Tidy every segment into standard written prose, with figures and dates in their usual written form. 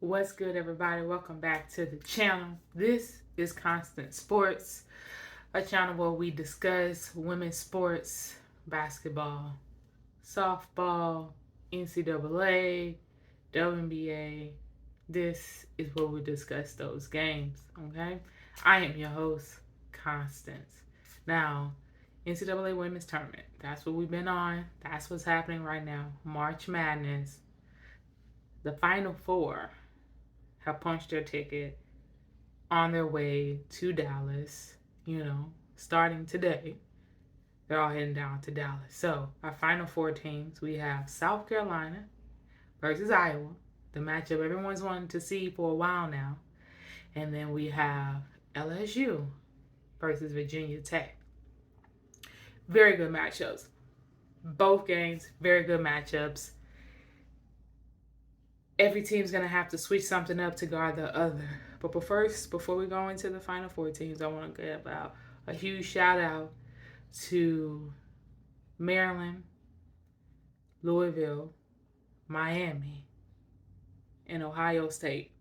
What's good, everybody? Welcome back to the channel. This is Constant Sports, a channel where we discuss women's sports, basketball, softball, NCAA, WNBA. This is where we discuss those games, okay? I am your host, Constance. Now, NCAA Women's Tournament. That's what we've been on. That's what's happening right now. March Madness. The Final Four have punched their ticket on their way to Dallas, starting today. They're all heading down to Dallas. So, our final four teams we have South Carolina versus Iowa, the matchup everyone's wanted to see for a while now. And then we have LSU versus Virginia Tech. Very good matchups. Both games, very good matchups. Every team's going to have to switch something up to guard the other. But first, before we go into the final four teams, I want to give out a huge shout out to Maryland, Louisville, Miami, and Ohio State.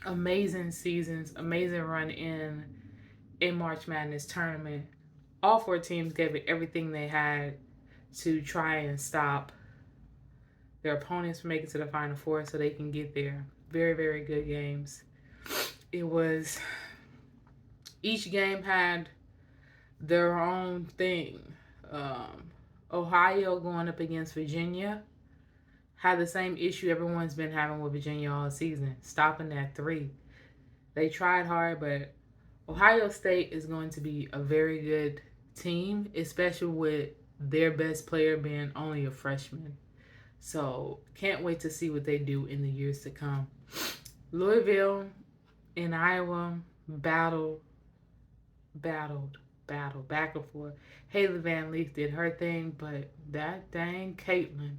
Amazing seasons, amazing run in March Madness tournament. All four teams gave it everything they had to try and stop their opponents from making to the Final Four so they can get there. Very, very good games. It was, each game had their own thing. Ohio going up against Virginia had the same issue everyone's been having with Virginia all season, stopping that three. They tried hard, but Ohio State is going to be a very good team, especially with their best player being only a freshman. So can't wait to see what they do in the years to come. Louisville and Iowa battled back and forth. Haley Van Leaf did her thing, but that dang Caitlin,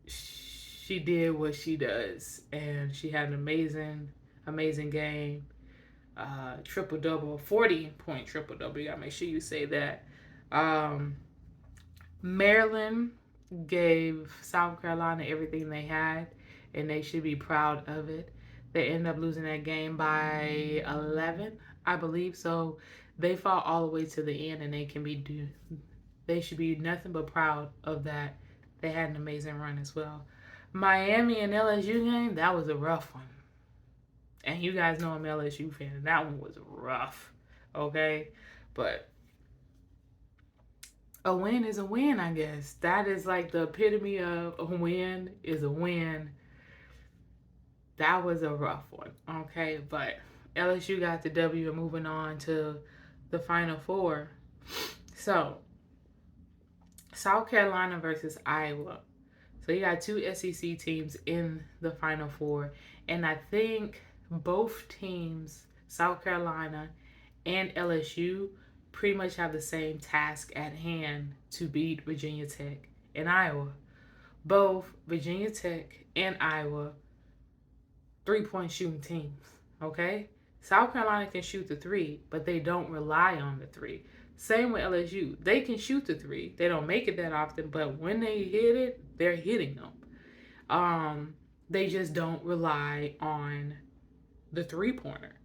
she did what she does, and she had an amazing game. Triple double, 40-point triple double. You gotta make sure you say that. Maryland gave South Carolina everything they had, and they should be proud of it. They ended up losing that game by 11, I believe. So they fought all the way to the end, and they should be nothing but proud of that. They had an amazing run as well. Miami and LSU game, that was a rough one. And you guys know I'm an LSU fan, and that one was rough. Okay? But a win is a win, I guess. That is like the epitome of a win is a win. That was a rough one, okay? But LSU got the W and moving on to the Final Four. So, South Carolina versus Iowa. So, you got two SEC teams in the Final Four. And I think both teams, South Carolina and LSU, pretty much have the same task at hand to beat Virginia Tech and Iowa. Both Virginia Tech and Iowa 3-point shooting teams, okay? South Carolina can shoot the three, but they don't rely on the three. Same with LSU. They can shoot the three. They don't make it that often, but when they hit it, they're hitting them. They just don't rely on the three-pointer.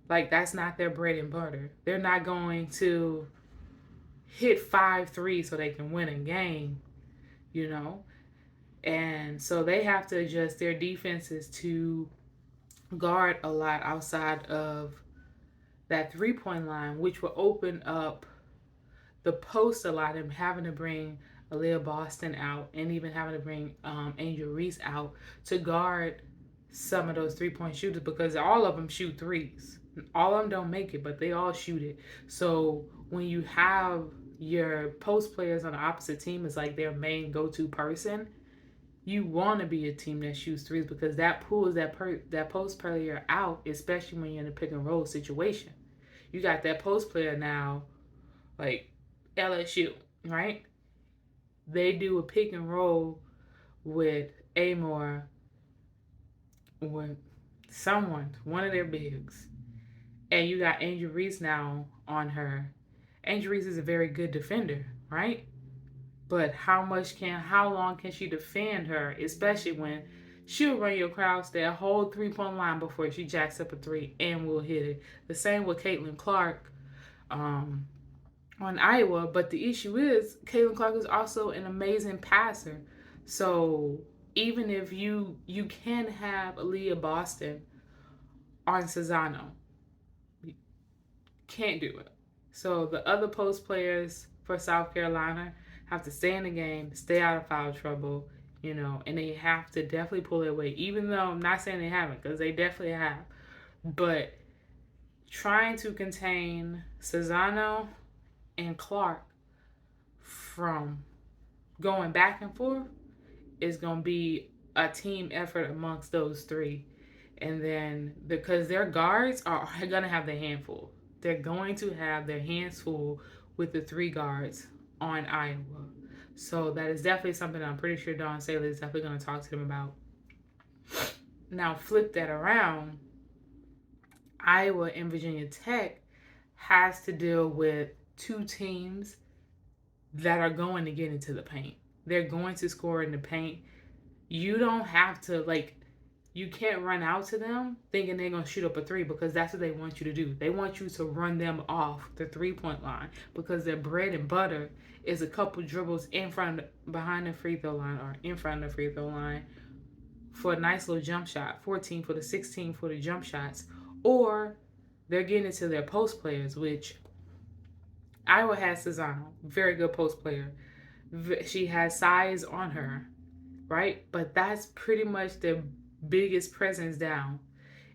Like, that's not their bread and butter. They're not going to hit 5 threes so they can win a game, you know? And so they have to adjust their defenses to guard a lot outside of that 3-point line, which will open up the post a lot, and having to bring Aaliyah Boston out and even having to bring Angel Reese out to guard some of those 3-point shooters, because all of them shoot threes. All of them don't make it, but they all shoot it. So when you have your post players on the opposite team as like their main go-to person, you want to be a team that shoots threes, because that pulls that post player out, especially when you're in a pick and roll situation. You got that post player now, like LSU, right? They do a pick and roll with Amor, with one of their bigs, and you got Angel Reese now on her. Angel Reese is a very good defender, right? But how long can she defend her, especially when she'll run your across that whole 3 point line before she jacks up a three and will hit it. The same with Caitlin Clark um, on Iowa. But the issue is, Caitlin Clark is also an amazing passer. So even if you can have Aaliyah Boston on Cesano, you can't do it. So the other post players for South Carolina have to stay in the game, stay out of foul trouble, and they have to definitely pull their weight. Even though I'm not saying they haven't, because they definitely have, but trying to contain Cesano and Clark from going back and forth is going to be a team effort amongst those three. And then because their guards are going to have their handful, they're going to have their hands full with the three guards on Iowa. So that is definitely something I'm pretty sure Dawn Staley is definitely going to talk to them about. Now, flip that around. Iowa and Virginia Tech has to deal with two teams that are going to get into the paint. They're going to score in the paint. You don't have to, you can't run out to them thinking they're going to shoot up a three, because that's what they want you to do. They want you to run them off the 3 point line, because their bread and butter is a couple dribbles behind the free throw line or in front of the free throw line for a nice little jump shot, 14 for the 16 for the jump shots, or they're getting into their post players, which Iowa has Cesano, very good post player. She has size on her, right? But that's pretty much the biggest presence down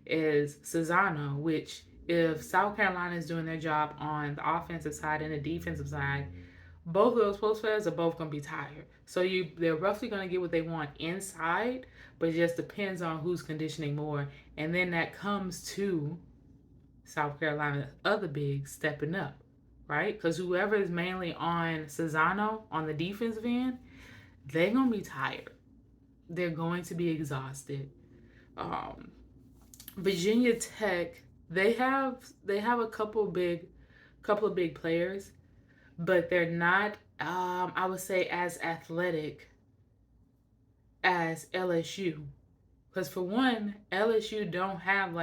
is Cesano, which if South Carolina is doing their job on the offensive side and the defensive side, both of those post players are both going to be tired. So they're roughly going to get what they want inside, but it just depends on who's conditioning more. And then that comes to South Carolina's other big stepping up, right? Because whoever is mainly on Cesano on the defensive end, they're going to be tired. They're going to be exhausted. Virginia Tech, they have a couple of big players, but they're not, I would say, as athletic as LSU. Because for one, LSU don't have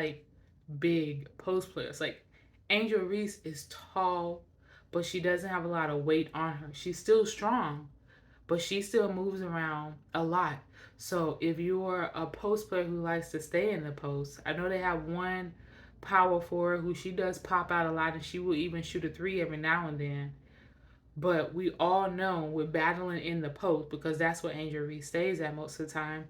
big post players. Like Angel Reese is tall, but she doesn't have a lot of weight on her. She's still strong, but she still moves around a lot. So if you're a post player who likes to stay in the post, I know they have one power forward who she does pop out a lot, and she will even shoot a three every now and then. But we all know we're battling in the post, because that's what Angel Reese stays at most of the time,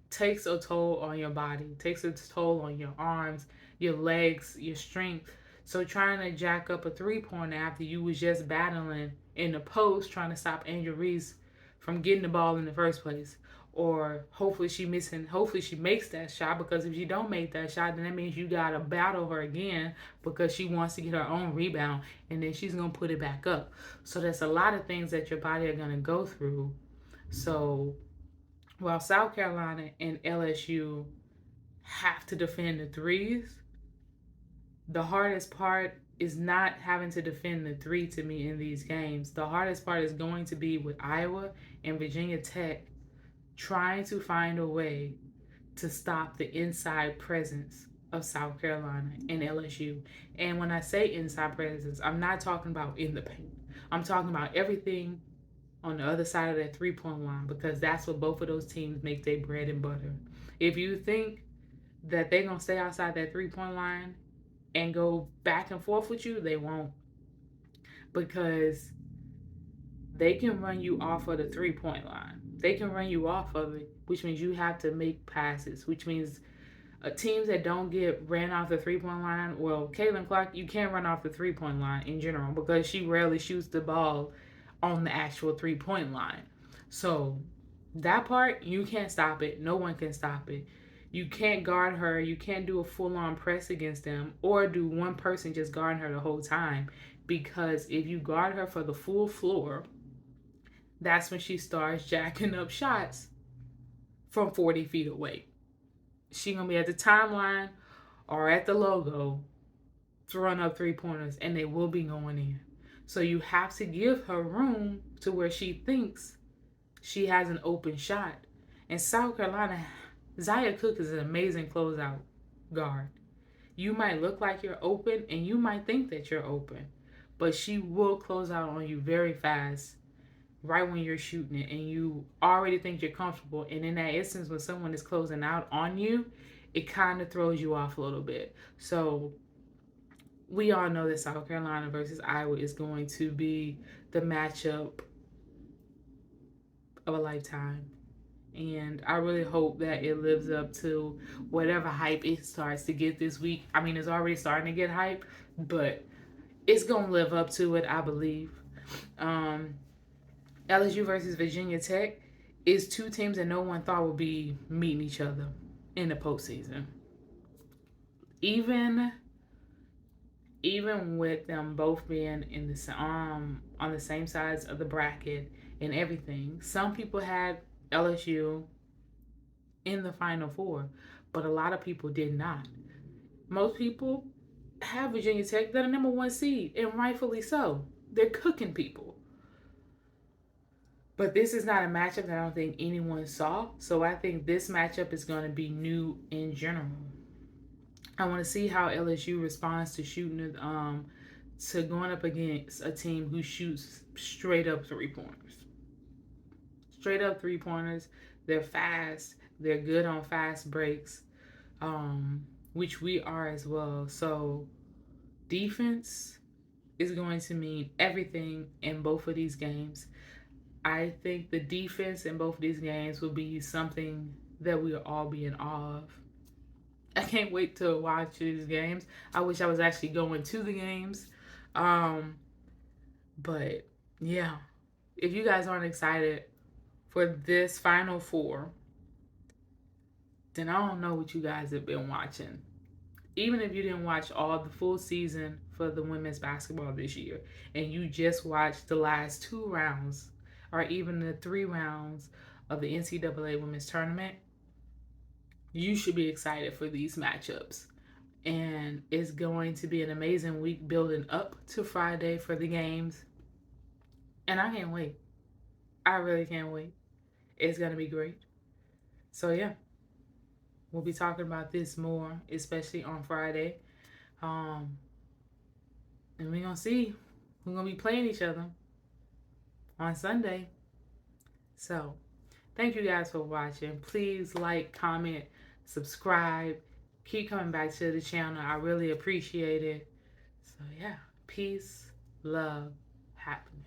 takes a toll on your body, takes a toll on your arms, your legs, your strength. So trying to jack up a 3 pointer after you was just battling in the post, trying to stop Angel Reese from getting the ball in the first place, or hopefully she makes that shot, because if she don't make that shot, then that means you gotta battle her again, because she wants to get her own rebound, and then she's gonna put it back up. So there's a lot of things that your body are gonna go through. So while South Carolina and LSU have to defend the threes, the hardest part is not having to defend the three to me in these games. The hardest part is going to be with Iowa and Virginia Tech trying to find a way to stop the inside presence of South Carolina and LSU. And when I say inside presence, I'm not talking about in the paint. I'm talking about everything on the other side of that 3 point line, because that's what both of those teams make their bread and butter. If you think that they're going to stay outside that 3 point line and go back and forth with you, they won't. Because they can run you off of the 3 point line. They can run you off of it, which means you have to make passes, which means teams that don't get ran off the 3 point line, well, Caitlin Clark, you can't run off the 3 point line in general, because she rarely shoots the ball on the actual 3 point line. So that part, you can't stop it. No one can stop it. You can't guard her. You can't do a full-on press against them, or do one person just guarding her the whole time, because if you guard her for the full floor, that's when she starts jacking up shots from 40 feet away. She's going to be at the timeline or at the logo throwing up 3 pointers, and they will be going in. So you have to give her room to where she thinks she has an open shot. And South Carolina, Zaya Cook is an amazing closeout guard. You might look like you're open and you might think that you're open, but she will close out on you very fast right when you're shooting it and you already think you're comfortable. And in that instance, when someone is closing out on you, it kind of throws you off a little bit. So we all know that South Carolina versus Iowa is going to be the matchup of a lifetime. And I really hope that it lives up to whatever hype it starts to get this week. I mean, it's already starting to get hype, but it's going to live up to it, I believe. Um, LSU versus Virginia Tech is two teams that no one thought would be meeting each other in the postseason. Even even with them both being in the on the same sides of the bracket and everything, some people had LSU in the Final Four, but a lot of people did not. Most people have Virginia Tech. They're the number one seed, and rightfully so. They're cooking people. But this is not a matchup that I don't think anyone saw. So I think this matchup is going to be new in general. I want to see how LSU responds to shooting to going up against a team who shoots straight up 3 pointers. Straight up 3 pointers. They're fast. They're good on fast breaks, which we are as well. So defense is going to mean everything in both of these games. I think the defense in both of these games will be something that we'll all be in awe of. I can't wait to watch these games. I wish I was actually going to the games. Um, but yeah, if you guys aren't excited for this Final Four, then I don't know what you guys have been watching. Even if you didn't watch all the full season for the women's basketball this year and you just watched the last 2 rounds or even the 3 rounds of the NCAA women's tournament, you should be excited for these matchups. And it's going to be an amazing week building up to Friday for the games. And I can't wait. I really can't wait. It's going to be great. So, yeah, we'll be talking about this more, especially on Friday. Um, and we're going to see who's going to be playing each other on Sunday. So, thank you guys for watching. Please like, comment, subscribe. Keep coming back to the channel. I really appreciate it. So, yeah, peace, love, happiness.